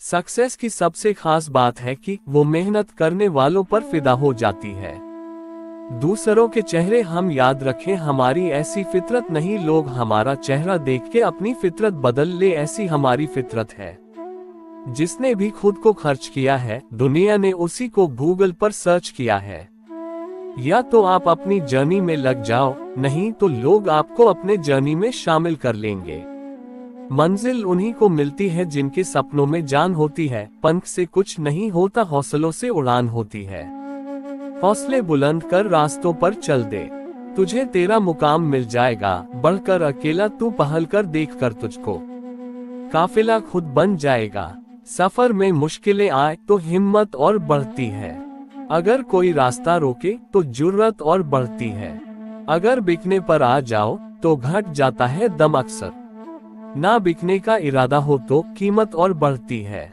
Success की सबसे खास बात है कि वो मेहनत करने वालों पर फिदा हो जाती है। दूसरों के चेहरे हम याद रखें, हमारी ऐसी फितरत नहीं। लोग हमारा चेहरा देख के अपनी फितरत बदल ले, ऐसी हमारी फितरत है। जिसने भी खुद को खर्च किया है, दुनिया ने उसी को गूगल पर सर्च किया है। या तो आप अपनी जर्नी में लग जाओ, नहीं तो लोग आपको अपने जर्नी में शामिल कर लेंगे। मंजिल उन्हीं को मिलती है जिनके सपनों में जान होती है। पंख से कुछ नहीं होता, हौसलों से उड़ान होती है। हौसले बुलंद कर रास्तों पर चल दे, तुझे तेरा मुकाम मिल जाएगा। बढ़कर अकेला तू पहल कर, देख कर तुझको काफिला खुद बन जाएगा। सफर में मुश्किलें आए तो हिम्मत और बढ़ती है। अगर कोई रास्ता रोके तो जुर्रत और बढ़ती है। अगर बिकने पर आ जाओ तो घट जाता है दम अक्सर। ना बिकने का इरादा हो तो कीमत और बढ़ती है।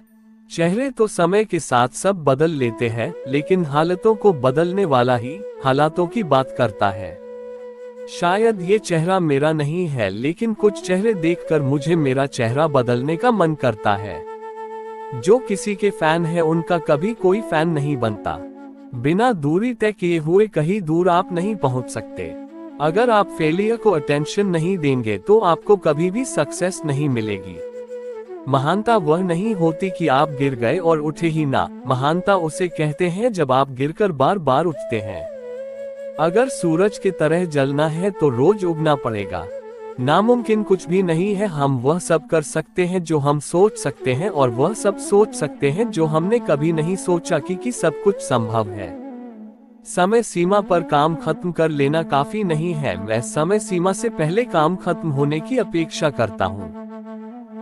चेहरे तो समय के साथ सब बदल लेते हैं, लेकिन हालतों को बदलने वाला ही हालातों की बात करता है। शायद ये चेहरा मेरा नहीं है, लेकिन कुछ चेहरे देखकर मुझे मेरा चेहरा बदलने का मन करता है। जो किसी के फैन है उनका कभी कोई फैन नहीं बनता। बिना दूरी तय किए हुए कहीं दूर आप नहीं पहुंच सकते। अगर आप फेलियर को अटेंशन नहीं देंगे तो आपको कभी भी सक्सेस नहीं मिलेगी। महानता वह नहीं होती कि आप गिर गए और उठे ही ना। महानता उसे कहते हैं जब आप गिरकर बार बार उठते हैं। अगर सूरज की तरह जलना है तो रोज उगना पड़ेगा। नामुमकिन कुछ भी नहीं है। हम वह सब कर सकते हैं जो हम सोच सकते हैं, और वह सब सोच सकते हैं जो हमने कभी नहीं सोचा कि सब कुछ संभव है। समय सीमा पर काम खत्म कर लेना काफी नहीं है। मैं समय सीमा से पहले काम खत्म होने की अपेक्षा करता हूँ।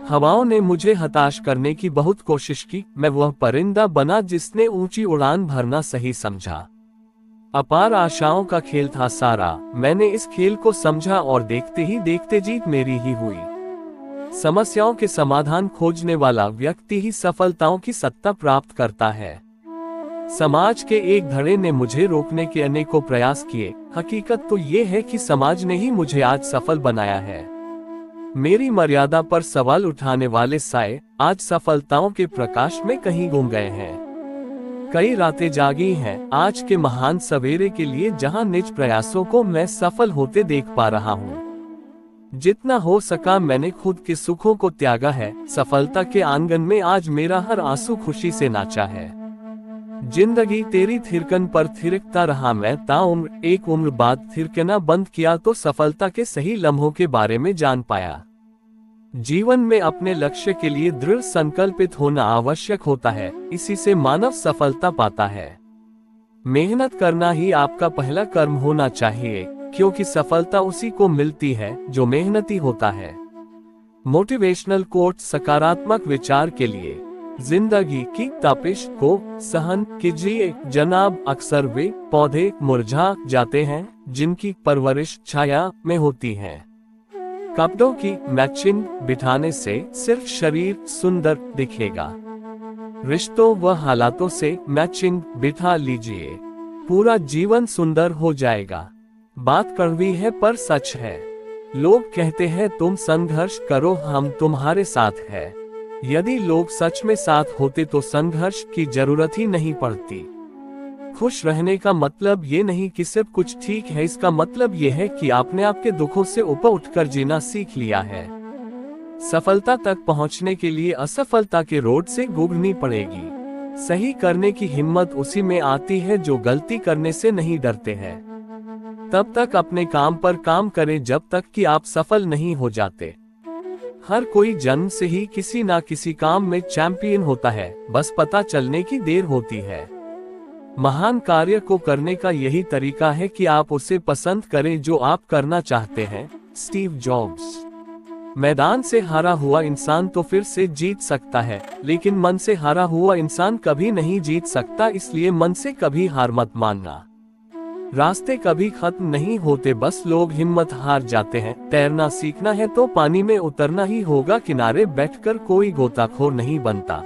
हवाओं ने मुझे हताश करने की बहुत कोशिश की। मैं वह परिंदा बना जिसने ऊंची उड़ान भरना सही समझा। अपार आशाओं का खेल था सारा, मैंने इस खेल को समझा और देखते ही देखते जीत मेरी ही हुई। समस्याओं के समाधान खोजने वाला व्यक्ति ही सफलताओं की सत्ता प्राप्त करता है। समाज के एक धड़े ने मुझे रोकने के अनेकों प्रयास किए। हकीकत तो ये है कि समाज ने ही मुझे आज सफल बनाया है। मेरी मर्यादा पर सवाल उठाने वाले साए आज सफलताओं के प्रकाश में कहीं गुम गए हैं। कई रातें जागी हैं आज के महान सवेरे के लिए, जहां निज प्रयासों को मैं सफल होते देख पा रहा हूं। जितना हो सका मैंने खुद के सुखों को त्यागा है। सफलता के आंगन में आज मेरा हर आंसू खुशी से नाचा है। जिंदगी तेरी थिरकन पर थिरकता रहा मैं ताउम्र। एक उम्र बाद थिरकना बंद किया तो सफलता के सही लम्हों के बारे में जान पाया। जीवन में अपने लक्ष्य के लिए दृढ़ संकल्पित होना आवश्यक होता है, इसी से मानव सफलता पाता है। मेहनत करना ही आपका पहला कर्म होना चाहिए, क्योंकि सफलता उसी को मिलती है जो मेहनती होता है। मोटिवेशनल कोट सकारात्मक विचार के लिए। जिंदगी की तपिश को सहन कीजिए जनाब। अक्सर वे पौधे मुरझा जाते हैं जिनकी परवरिश छाया में होती है। कपड़ों की मैचिंग बिठाने से सिर्फ शरीर सुंदर दिखेगा। रिश्तों व हालातों से मैचिंग बिठा लीजिए, पूरा जीवन सुंदर हो जाएगा। बात कड़वी है पर सच है। लोग कहते हैं तुम संघर्ष करो, हम तुम्हारे साथ हैं। यदि लोग सच में साथ होते तो संघर्ष की जरूरत ही नहीं पड़ती। खुश रहने का मतलब ये नहीं कि सब कुछ ठीक है, इसका मतलब ये है कि आपने आपके दुखों से ऊपर उठकर जीना सीख लिया है। सफलता तक पहुंचने के लिए असफलता के रोड से गुजरनी पड़ेगी। सही करने की हिम्मत उसी में आती है जो गलती करने से नहीं डरते हैं। तब तक अपने काम पर काम करें जब तक कि आप सफल नहीं हो जाते। हर कोई जन्म से ही किसी ना किसी काम में चैंपियन होता है, बस पता चलने की देर होती है। महान कार्य को करने का यही तरीका है कि आप उसे पसंद करें जो आप करना चाहते हैं। Steve jobs. मैदान से हारा हुआ इंसान तो फिर से जीत सकता है, लेकिन मन से हारा हुआ इंसान कभी नहीं जीत सकता, इसलिए मन से कभी हार मत मानना। रास्ते कभी खत्म नहीं होते, बस लोग हिम्मत हार जाते हैं। तैरना सीखना है तो पानी में उतरना ही होगा, किनारे बैठकर कोई गोताखोर नहीं बनता।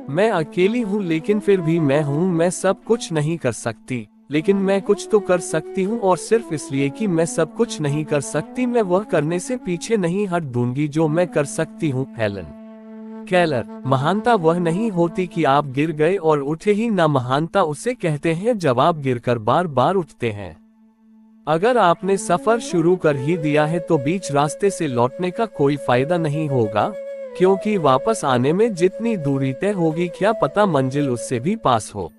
मैं अकेली हूँ लेकिन फिर भी मैं हूँ। मैं सब कुछ नहीं कर सकती, लेकिन मैं कुछ तो कर सकती हूँ, और सिर्फ इसलिए कि मैं सब कुछ नहीं कर सकती, मैं वह करने से पीछे नहीं हट दूंगी जो मैं कर सकती हूँ। हेलन केलर, महानता वह नहीं होती कि आप गिर गए और उठे ही ना, महानता उसे कहते हैं जब आप गिरकर बार बार उठते हैं। अगर आपने सफर शुरू कर ही दिया है तो बीच रास्ते से लौटने का कोई फायदा नहीं होगा, क्योंकि वापस आने में जितनी दूरी तय होगी क्या पता मंजिल उससे भी पास हो।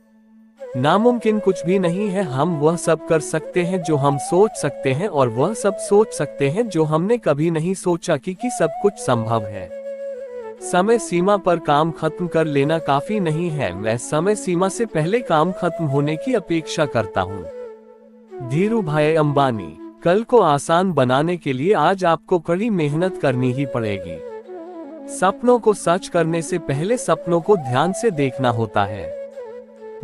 नामुमकिन कुछ भी नहीं है, हम वह सब कर सकते हैं जो हम सोच सकते हैं और वह सब सोच सकते हैं जो हमने कभी नहीं सोचा कि सब कुछ संभव है। समय सीमा पर काम खत्म कर लेना काफी नहीं है, मैं समय सीमा से पहले काम खत्म होने की अपेक्षा करता हूँ। धीरूभाई अंबानी, कल को आसान बनाने के लिए आज आपको कड़ी मेहनत करनी ही पड़ेगी। सपनों को सच करने से पहले सपनों को ध्यान से देखना होता है।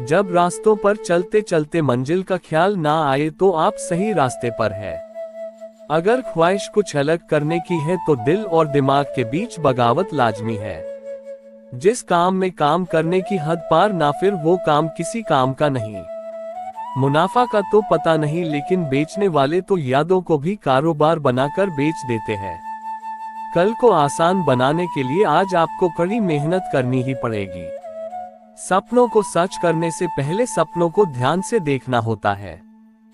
जब रास्तों पर चलते चलते मंजिल का ख्याल ना आए तो आप सही रास्ते पर है। अगर ख्वाहिश कुछ अलग करने की है तो दिल और दिमाग के बीच बगावत लाजमी है। जिस काम में काम करने की हद पार ना, फिर वो काम किसी काम का नहीं। मुनाफा का तो पता नहीं, लेकिन बेचने वाले तो यादों को भी कारोबार बनाकर बेच देते हैं। कल को आसान बनाने के लिए आज आपको कड़ी मेहनत करनी ही पड़ेगी। सपनों को सच करने से पहले सपनों को ध्यान से देखना होता है।